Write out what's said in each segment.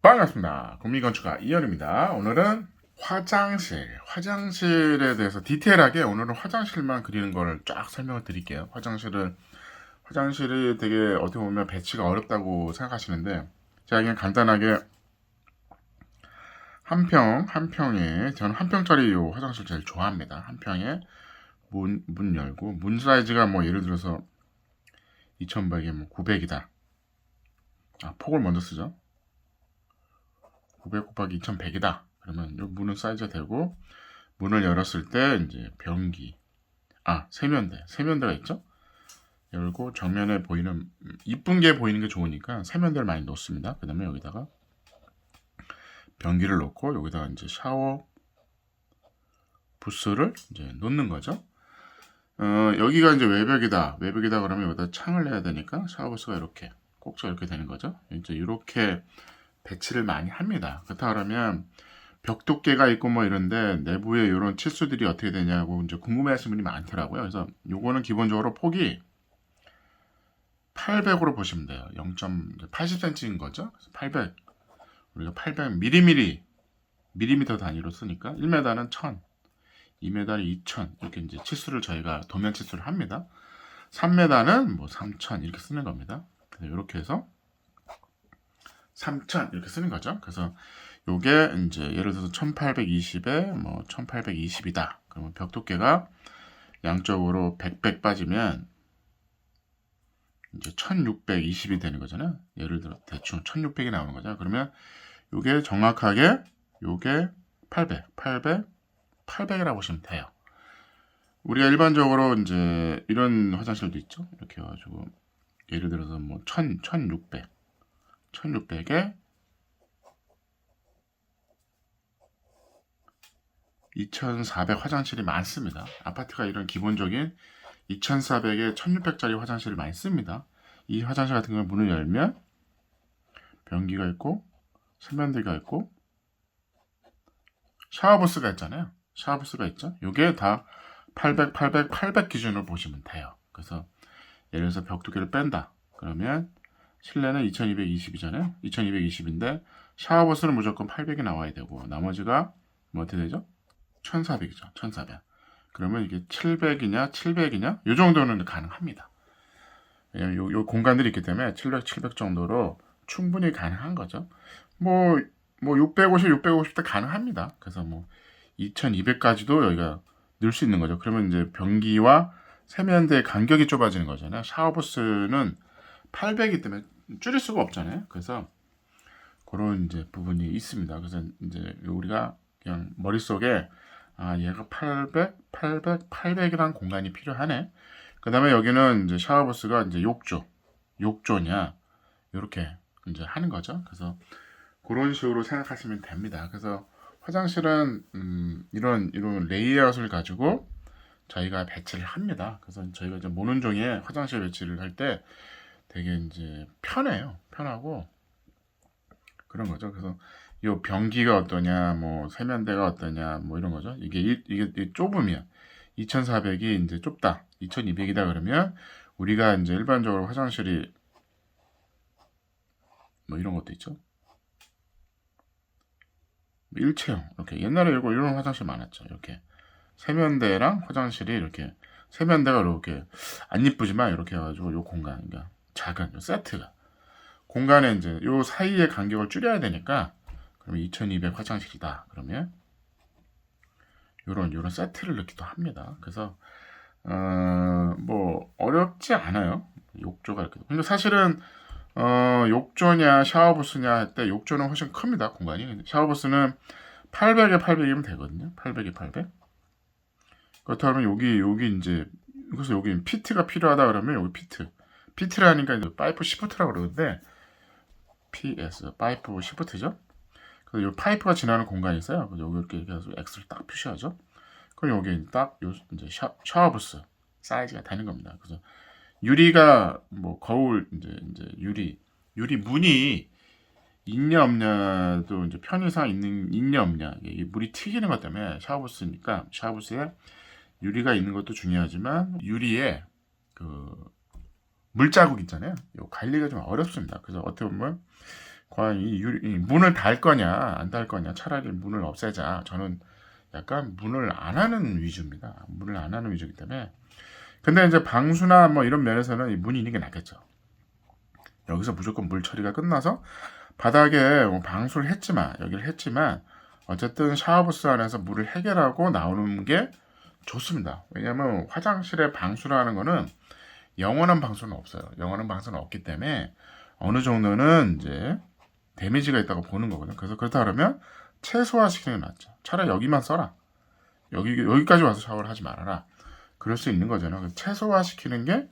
반갑습니다. 국민건축가 이현입니다. 오늘은 화장실에 대해서 디테일하게 오늘은 화장실만 그리는 거를 쫙 설명을 드릴게요. 화장실이 되게 어떻게 보면 배치가 어렵다고 생각하시는데 제가 그냥 간단하게 한 평에 저는 한 평짜리 요 화장실 제일 좋아합니다. 한 평에 문 열고 문 사이즈가 뭐 예를 들어서 2100에 뭐 900이다. 폭을 먼저 쓰죠. 900 곱하기 2100이다. 그러면 이 문은 사이즈가 되고 문을 열었을 때 이제 세면대가 있죠. 열고 정면에 보이는 이쁜 게 보이는 게 좋으니까 세면대를 많이 놓습니다. 그다음에 여기다가 변기를 놓고 여기다가 이제 샤워 부스를 이제 놓는 거죠. 여기가 이제 외벽이다 그러면 여기다 창을 내야 되니까 샤워 부스가 이렇게 꼭지가 이렇게 되는 거죠. 이제 이렇게 배치를 많이 합니다. 그렇다 그러면 벽 두께가 있고 뭐 이런데 내부에 이런 치수들이 어떻게 되냐고 이제 궁금해하시는 분이 많더라고요. 그래서 요거는 기본적으로 폭이 800으로 보시면 돼요. 0.80cm인 거죠. 그래서 800 우리가 800mm 단위로 쓰니까 1m는 1000, 2m는 2000 이렇게 이제 치수를 저희가 도면 치수를 합니다. 3m는 뭐 3000 이렇게 쓰는 겁니다. 그래서 이렇게 해서 3000 이렇게 쓰는 거죠. 그래서 요게 이제 예를 들어서 1820에 뭐 1820이다. 그러면 벽 두께가 양쪽으로 100 빠지면 이제 1620이 되는 거잖아요. 예를 들어 대충 1600이 나오는 거죠. 그러면 요게 정확하게 요게 800이라고 보시면 돼요. 우리가 일반적으로 이제 이런 화장실도 있죠. 이렇게 해가지고 예를 들어서 뭐 1600에 2400 화장실이 많습니다. 아파트가 이런 기본적인 2400에 1600짜리 화장실을 많이 씁니다. 이 화장실 같은 경우는 문을 열면 변기가 있고 세면대가 있고 샤워부스가 있잖아요. 샤워부스가 있죠. 이게 다 800 기준으로 보시면 돼요. 그래서 예를 들어서 벽 두께를 뺀다. 그러면 실내는 2220이잖아요. 2220인데 샤워부스는 무조건 800이 나와야 되고 나머지가 뭐 어떻게 되죠? 1400이죠. 1400. 그러면 이게 700이냐? 이 정도는 가능합니다. 왜냐면 요 공간들이 있기 때문에 700 정도로 충분히 가능한 거죠. 뭐 650도 가능합니다. 그래서 뭐 2200까지도 여기가 넣을 수 있는 거죠. 그러면 이제 변기와 세면대 간격이 좁아지는 거잖아요. 샤워부스는 800이기 때문에 줄일 수가 없잖아요. 그래서 그런 이제 부분이 있습니다. 그래서 이제 우리가 그냥 머릿속에 얘가 800이라는 공간이 필요하네. 그 다음에 여기는 이제 샤워부스가 이제 욕조냐, 이렇게 이제 하는 거죠. 그래서 그런 식으로 생각하시면 됩니다. 그래서 화장실은, 이런 레이아웃을 가지고 저희가 배치를 합니다. 그래서 저희가 이제 모는종에 화장실 배치를 할 때 되게 이제 편하고 그런 거죠. 그래서 이 변기가 어떠냐, 뭐 세면대가 어떠냐, 뭐 이런 거죠. 이게 좁으면 2400이 이제 좁다, 2200이다 그러면 우리가 이제 일반적으로 화장실이 뭐 이런 것도 있죠. 일체형 이렇게 옛날에 이런 화장실 많았죠. 이렇게 세면대랑 화장실이 이렇게 세면대가 이렇게 안 이쁘지만 이렇게 해가지고 요 공간, 그러니까 작은 요 세트가 공간에 이제 요 사이의 간격을 줄여야 되니까 그러면 2200 화장실이다. 그러면 요런 세트를 넣기도 합니다. 그래서 뭐 어렵지 않아요. 욕조가 이렇게. 근데 사실은 욕조냐 샤워부스냐 할 때 욕조는 훨씬 큽니다. 공간이. 샤워부스는 800에 800이면 되거든요. 800에 800. 그렇다면 여기 이제 그래서 여기 피트가 필요하다 그러면 여기 피트라니까 이제 파이프 시프트라고 그러는데 PS 파이프 시프트죠. 그래서 이 파이프가 지나는 공간이 있어요. 그래서 여기 이렇게 해서 X를 딱 표시하죠. 그럼 여기 딱 이제 샤워부스 사이즈가 되는 겁니다. 그래서 유리가 뭐 거울 이제 유리 문이 있냐 없냐도 이제 편의상 있냐 없냐 이 물이 튀기는 것 때문에 샤워부스에 유리가 있는 것도 중요하지만 유리에 그 물자국 있잖아요. 이 관리가 좀 어렵습니다. 그래서 어떻게 보면 과연 이 문을 달 거냐 안 달 거냐, 차라리 문을 없애자. 저는 약간 문을 안 하는 위주입니다. 문을 안 하는 위주이기 때문에. 근데 이제 방수나 뭐 이런 면에서는 이 문이 있는 게 낫겠죠. 여기서 무조건 물 처리가 끝나서 바닥에 뭐 방수를 했지만, 여기를 했지만 어쨌든 샤워부스 안에서 물을 해결하고 나오는 게 좋습니다. 왜냐하면 화장실에 방수라는 거는 영원한 방수는 없어요. 영원한 방수는 없기 때문에 어느 정도는 이제 데미지가 있다고 보는 거거든요. 그래서 그렇다 그러면 최소화시키는 게 낫죠. 차라리 여기만 써라. 여기까지 와서 샤워를 하지 말아라. 그럴 수 있는 거잖아요. 최소화시키는 게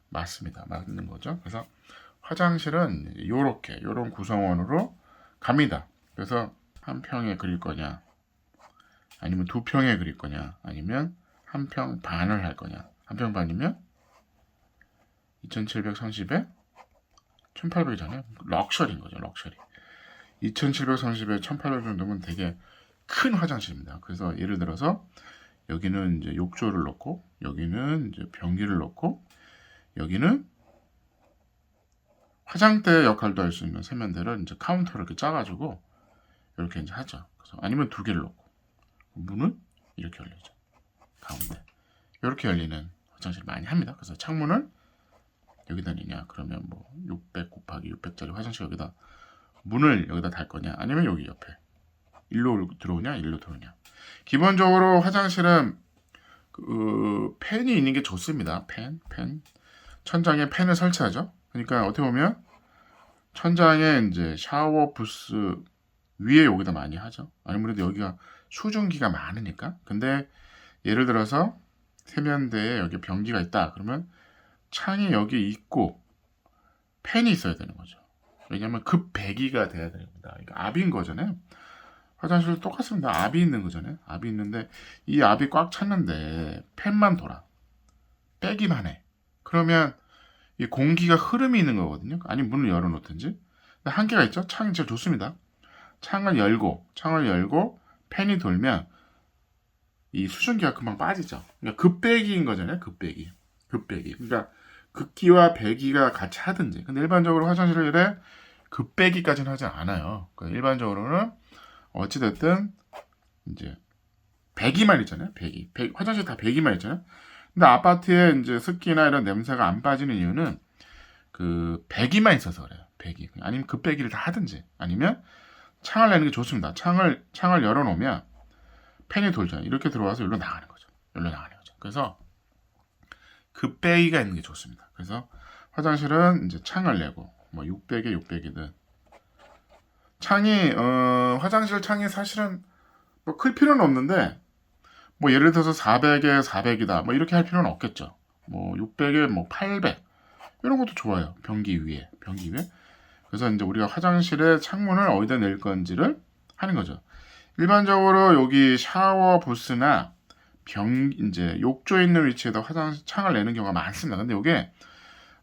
맞습니다. 맞는 거죠. 그래서 화장실은 요런 구성원으로 갑니다. 그래서 한 평에 그릴 거냐, 아니면 두 평에 그릴 거냐, 아니면 한 평 반을 할 거냐. 한 평 반이면 2730에 1800이잖아요. 럭셔리인 거죠. 럭셔리. 2730에 1800 정도면 되게 큰 화장실입니다. 그래서 예를 들어서 여기는 이제 욕조를 넣고, 여기는 이제 변기를 넣고, 여기는 화장대 역할도 할 수 있는 세면대를 이제 카운터를 이렇게 짜가지고 이렇게 이제 하죠. 그래서 아니면 두 개를 넣고, 문은 이렇게 열리죠. 가운데 이렇게 열리는 화장실 많이 합니다. 그래서 창문을 여기다 내냐, 그러면 뭐 600 곱하기 600짜리 화장실 여기다 문을 여기다 달 거냐, 아니면 여기 옆에 일로 들어오냐, 일로 들어오냐. 기본적으로 화장실은 팬이 있는 게 좋습니다. 팬. 천장에 팬을 설치하죠. 그러니까 어떻게 보면 천장에 이제 샤워 부스 위에 여기다 많이 하죠. 아무래도 여기가 수증기가 많으니까. 근데 예를 들어서 세면대에 여기 변기가 있다. 그러면 창이 여기 있고 팬이 있어야 되는 거죠. 왜냐하면 급배기가 돼야 됩니다. 그러니까 압인 거잖아요. 화장실도 똑같습니다. 압이 있는 거잖아요. 압이 있는데 이 압이 꽉 찼는데 팬만 돌아. 빼기만 해. 그러면 이 공기가 흐름이 있는 거거든요. 아니면 문을 열어놓든지. 한계가 있죠. 창이 제일 좋습니다. 창을 열고 팬이 돌면 이 수증기가 금방 빠지죠. 그러니까 급배기인 거잖아요. 급배기. 그러니까 급기와 배기가 같이 하든지. 근데 일반적으로 화장실에 급배기까지는 하지 않아요. 그러니까 일반적으로는 어찌됐든 이제 배기만 있잖아요. 배기. 화장실 다 배기만 있잖아요. 근데 아파트에 이제 습기나 이런 냄새가 안 빠지는 이유는 그 배기만 있어서 그래요. 배기. 아니면 급배기를 다 하든지, 아니면 창을 내는 게 좋습니다. 창을 열어놓으면 팬이 돌잖아요. 이렇게 들어와서 여기로 나가는 거죠. 그래서 급배기가 있는 게 좋습니다. 그래서 화장실은 이제 창을 내고 뭐 600에 600이든 창이 화장실 창이 사실은 뭐 클 필요는 없는데, 뭐 예를 들어서 400에 400이다 뭐 이렇게 할 필요는 없겠죠. 뭐 600에 뭐 800 이런 것도 좋아요. 변기 위에. 그래서 이제 우리가 화장실에 창문을 어디다 낼 건지를 하는 거죠. 일반적으로 여기 샤워 부스나 이제 욕조 있는 위치에다 화장실 창을 내는 경우가 많습니다. 근데 이게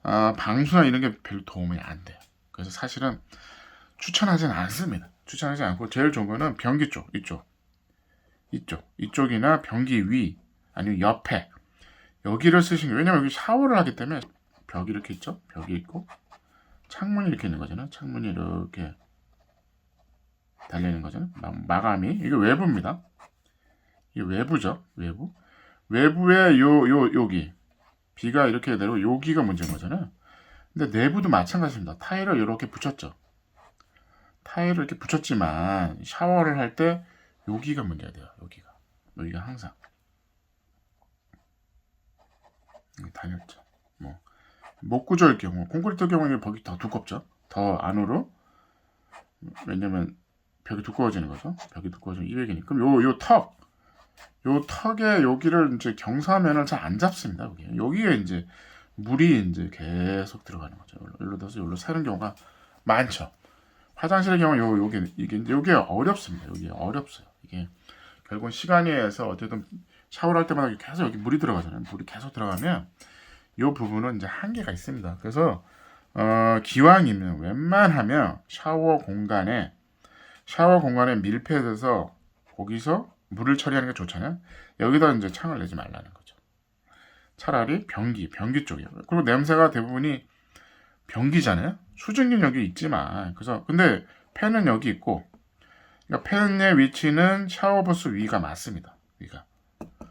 방수나 이런 게 별로 도움이 안 돼요. 그래서 사실은 추천하지는 않습니다. 추천하지 않고 제일 좋은 거는 변기 쪽, 이쪽이나 변기 위, 아니면 옆에 여기를 쓰시는 거예요. 왜냐면 여기 샤워를 하기 때문에 벽이 이렇게 있죠. 벽이 있고 창문이 이렇게 있는 거잖아요. 창문이 이렇게 달려있는 거잖아요. 마감이. 이게 외부입니다. 이게 외부죠. 외부에 여기 비가 이렇게 내리고 여기가 문제인 거잖아요. 근데 내부도 마찬가지입니다. 타일을 이렇게 붙였죠. 타일을 이렇게 붙였지만 샤워를 할 때 여기가 문제가 돼요. 여기가 항상 단열재. 뭐 목구조일 경우, 콘크리트 경우는 벽이 더 두껍죠. 더 안으로. 왜냐면 벽이 두꺼워지는 거죠. 벽이 두꺼워지면 200이니까. 그럼 요 턱에 여기를 이제 경사면을 잘 안 잡습니다. 여기에 이제 물이 이제 계속 들어가는 거죠. 여기로 들어서 여기로 새는 경우가 많죠. 화장실의 경우 이게 어렵습니다. 여기 어렵어요. 이게 결국은 시간이 해서 어쨌든 샤워를 할 때마다 계속 여기 물이 들어가잖아요. 물이 계속 들어가면 이 부분은 이제 한계가 있습니다. 그래서 기왕이면 웬만하면 샤워 공간에 밀폐돼서 거기서 물을 처리하는 게 좋잖아요. 여기다 이제 창을 내지 말라는 거죠. 차라리 변기 쪽이요. 그리고 냄새가 대부분이 변기잖아요. 수증기는 여기 있지만 그래서 근데 팬은 여기 있고 그러니까 팬의 위치는 샤워부스 위가 맞습니다. 위가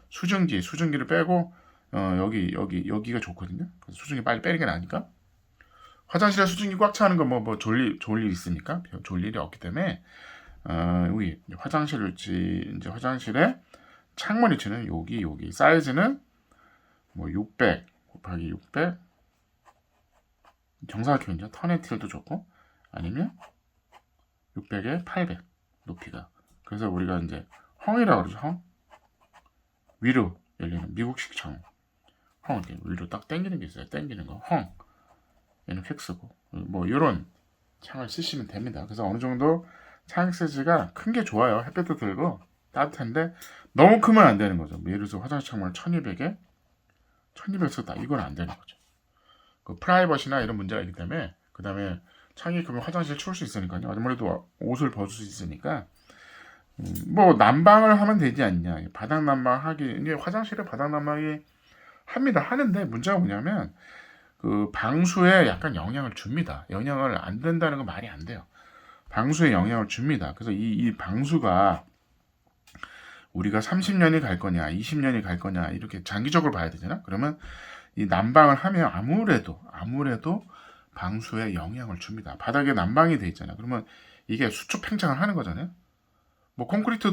수증기를 빼고 여기가 좋거든요. 그래서 수증기 빨리 빼는 게 나으니까 화장실에 수증기 꽉 차는 건 뭐 좋을 일 있습니까? 좋을 일이 없기 때문에 여기 이제 화장실에 창문 위치는 여기 사이즈는 뭐 600 곱하기 600 정사각형이죠. 터네틸도 좋고 아니면 600에 800 높이가. 그래서 우리가 이제 헝이라고 그러죠. 헝 위로 열리는 미국식 창. 헝 이렇게 위로 딱 당기는 게 있어요. 당기는 거 헝. 얘는 픽스고 뭐 이런 창을 쓰시면 됩니다. 그래서 어느 정도 창 사이즈가 큰 게 좋아요. 햇볕도 들고 따뜻한데 너무 크면 안 되는 거죠. 예를 들어서 화장실 창문을 1200에 1200 쓰다 이건 안 되는 거죠. 그 프라이버시나 이런 문제가 있기 때문에 그 다음에 창이 크면 화장실 추울 수 있으니까요. 아무래도 옷을 벗을 수 있으니까 뭐 난방을 하면 되지 않냐. 바닥 난방하기 이게 화장실에 바닥 난방이 합니다. 하는데 문제가 뭐냐면 그 방수에 약간 영향을 줍니다. 영향을 안 된다는 건 말이 안 돼요. 방수에 영향을 줍니다. 그래서 이 방수가 우리가 30년이 갈 거냐, 20년이 갈 거냐 이렇게 장기적으로 봐야 되잖아. 그러면 이 난방을 하면 아무래도 방수에 영향을 줍니다. 바닥에 난방이 돼 있잖아요. 그러면 이게 수축 팽창을 하는 거잖아요. 뭐 콘크리트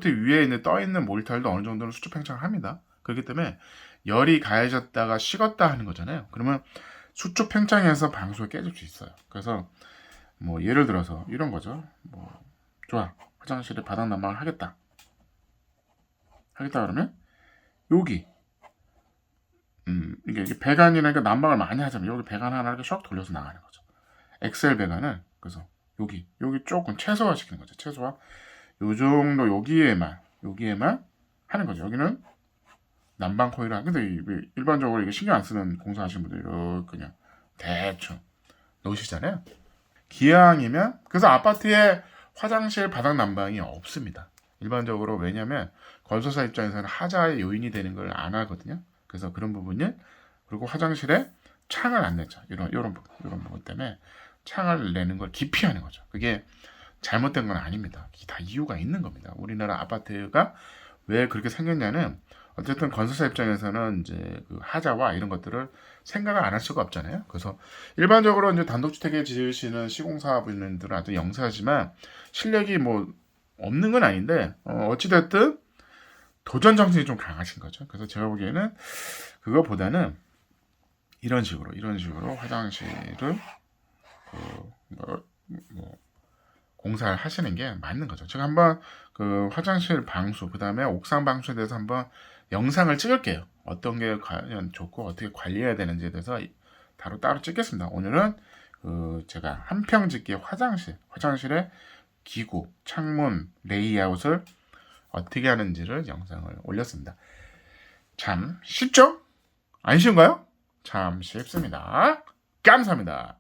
위에 있는 떠 있는 몰탈도 어느 정도는 수축 팽창을 합니다. 그렇기 때문에 열이 가해졌다가 식었다 하는 거잖아요. 그러면 수축 팽창해서 방수가 깨질 수 있어요. 그래서 뭐 예를 들어서 이런 거죠. 뭐 좋아, 화장실에 바닥 난방을 하겠다 그러면 여기 이게 배관이라니까 난방을 많이 하자면 여기 배관 하나 이렇게 샥 돌려서 나가는 거죠. 엑셀 배관을 그래서 여기 조금 최소화 시키는 거죠. 최소화. 요 정도 여기에만 하는 거죠. 여기는 난방 코일을 근데 일반적으로 이게 신경 안 쓰는 공사하시는 분들 이렇게 그냥 대충 놓으시잖아요. 기왕이면 그래서 아파트에 화장실 바닥 난방이 없습니다. 일반적으로 왜냐면 건설사 입장에서는 하자의 요인이 되는 걸 안 하거든요. 그래서 그런 부분이 그리고 화장실에 창을 안 내죠. 이런 부분 때문에 창을 내는 걸 기피하는 거죠. 그게 잘못된 건 아닙니다. 다 이유가 있는 겁니다. 우리나라 아파트가 왜 그렇게 생겼냐는 어쨌든 건설사 입장에서는 이제 그 하자와 이런 것들을 생각을 안 할 수가 없잖아요. 그래서 일반적으로 이제 단독주택에 지으시는 시공사분들은 아주 영세하지만 실력이 뭐 없는 건 아닌데 어찌됐든 도전 정신이 좀 강하신 거죠. 그래서 제가 보기에는 그거보다는 이런 식으로 화장실을 공사를 하시는 게 맞는 거죠. 제가 한번 그 화장실 방수 그다음에 옥상 방수에 대해서 한번 영상을 찍을게요. 어떤 게 과연 좋고 어떻게 관리해야 되는지에 대해서 따로 찍겠습니다. 오늘은 제가 한평 짓기 화장실의 기구, 창문, 레이아웃을 어떻게 하는지를 영상을 올렸습니다. 참 쉽죠? 안 쉬운가요? 참 쉽습니다. 감사합니다.